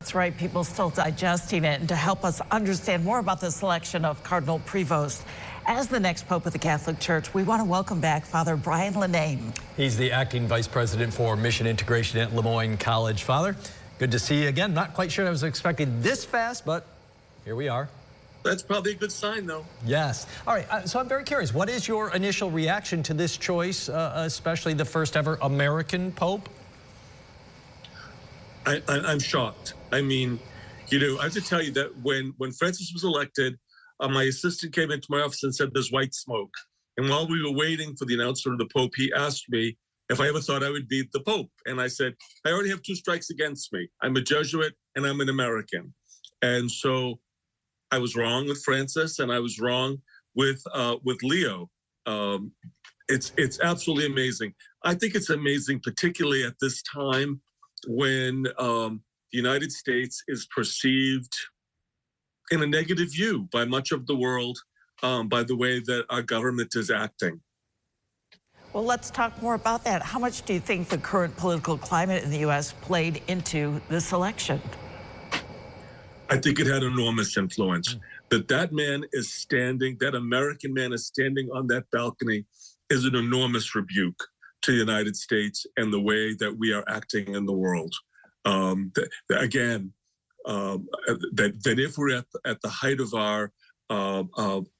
That's right. People still digesting it. And to help us understand more about the selection of Cardinal Prevost as the next Pope of the Catholic Church, we want to welcome back Father Brian Lenane. He's the acting vice president for mission integration at Lemoyne College. Father, good to see you again. Not quite sure I was expecting this fast, but here we are. That's probably a good sign, though. Yes. All right. So I'm very curious. What is your initial reaction to this choice, especially the first ever American Pope? I'm shocked. I mean, you know, I have to tell you that when Francis was elected, my assistant came into my office and said, "There's white smoke." And while we were waiting for the announcement of the Pope, he asked me if I ever thought I would be the Pope. And I said, I already have 2 strikes against me. I'm a Jesuit and I'm an American. And so I was wrong with Francis and I was wrong with Leo. It's absolutely amazing. I think it's amazing, particularly at this time when the United States is perceived in a negative view by much of the world, by the way that our government is acting. Well, let's talk more about that. How much do you think the current political climate in the U.S. played into this election? I think it had enormous influence. That man is standing, that American man is standing on that balcony is an enormous rebuke to the United States and the way that we are acting in the world. That if we're at the height of our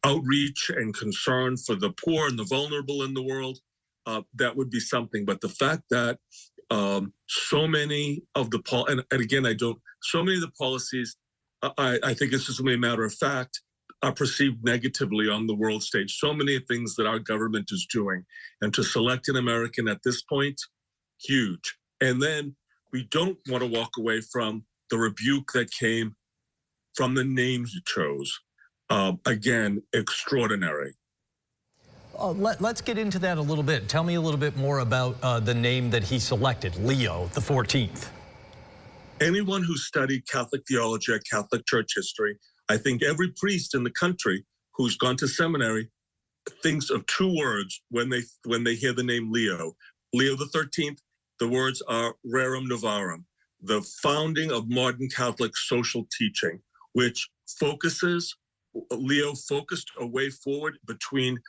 outreach and concern for the poor and the vulnerable in the world, that would be something. But the fact that so many of the so many of the policies, I think it's just a matter of fact, are perceived negatively on the world stage. So many things that our government is doing, and to select an American at this point, huge. And then we don't want to walk away from the rebuke that came from the name he chose. Again, extraordinary. Let's get into that a little bit. Tell me a little bit more about the name that he selected, Leo the 14th. Anyone who studied Catholic theology or Catholic church history, I think every priest in the country who's gone to seminary thinks of 2 words when they hear the name Leo. Leo the 13th, the words are Rerum Novarum, the founding of modern Catholic social teaching, which Leo focused a way forward between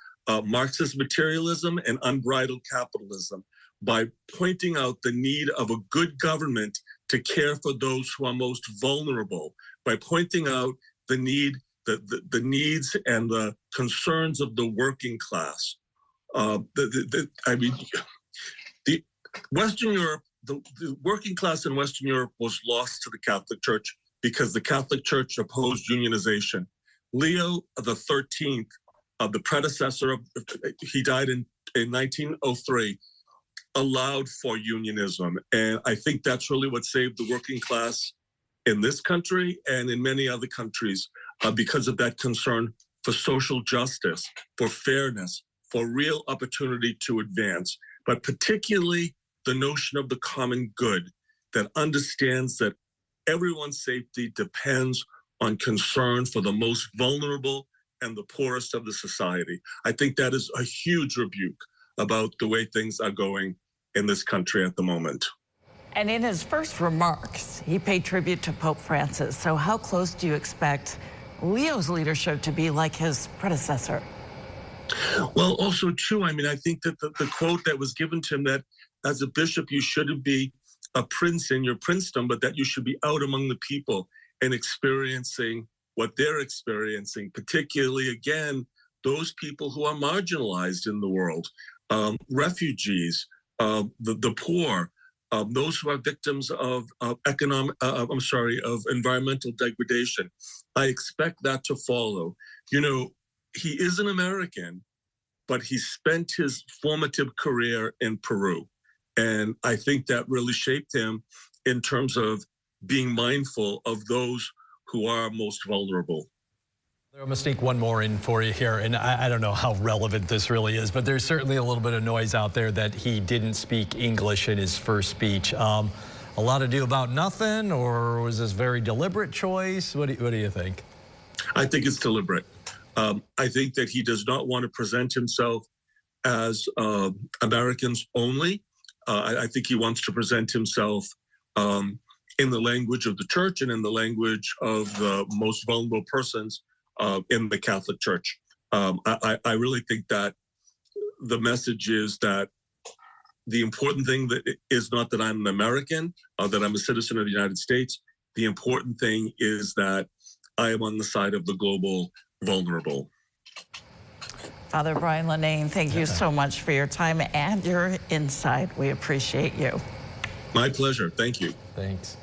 Marxist materialism and unbridled capitalism by pointing out the need of a good government to care for those who are most vulnerable, by pointing out the needs and the concerns of the working class. Western Europe, the working class in Western Europe was lost to the Catholic Church because the Catholic Church opposed unionization. Leo the 13th, the predecessor he died in 1903, allowed for unionism. And I think that's really what saved the working class in this country and in many other countries because of that concern for social justice, for fairness, for real opportunity to advance, but particularly the notion of the common good that understands that everyone's safety depends on concern for the most vulnerable and the poorest of the society. I think that is a huge rebuke about the way things are going in this country at the moment. And in his first remarks, he paid tribute to Pope Francis. So how close do you expect Leo's leadership to be like his predecessor? Well, also, too, I mean, I think that the quote that was given to him, that as a bishop, you shouldn't be a prince in your princedom, but that you should be out among the people and experiencing what they're experiencing, particularly, again, those people who are marginalized in the world, refugees, the poor, those who are victims of environmental degradation. I expect that to follow. You know, he is an American, but he spent his formative career in Peru. And I think that really shaped him in terms of being mindful of those who are most vulnerable. I'm going to sneak one more in for you here, and I don't know how relevant this really is, but there's certainly a little bit of noise out there that he didn't speak English in his first speech. A lot ado about nothing, or was this very deliberate choice? What do you think? I think it's deliberate. I think that he does not want to present himself as Americans only. I think he wants to present himself in the language of the church and in the language of the most vulnerable persons in the Catholic Church. I really think that the message is that the important thing that is not that I'm an American, that I'm a citizen of the United States. The important thing is that I am on the side of the global vulnerable. Father Brian Lenane, thank you so much for your time and your insight. We appreciate you. My pleasure. Thank you. Thanks.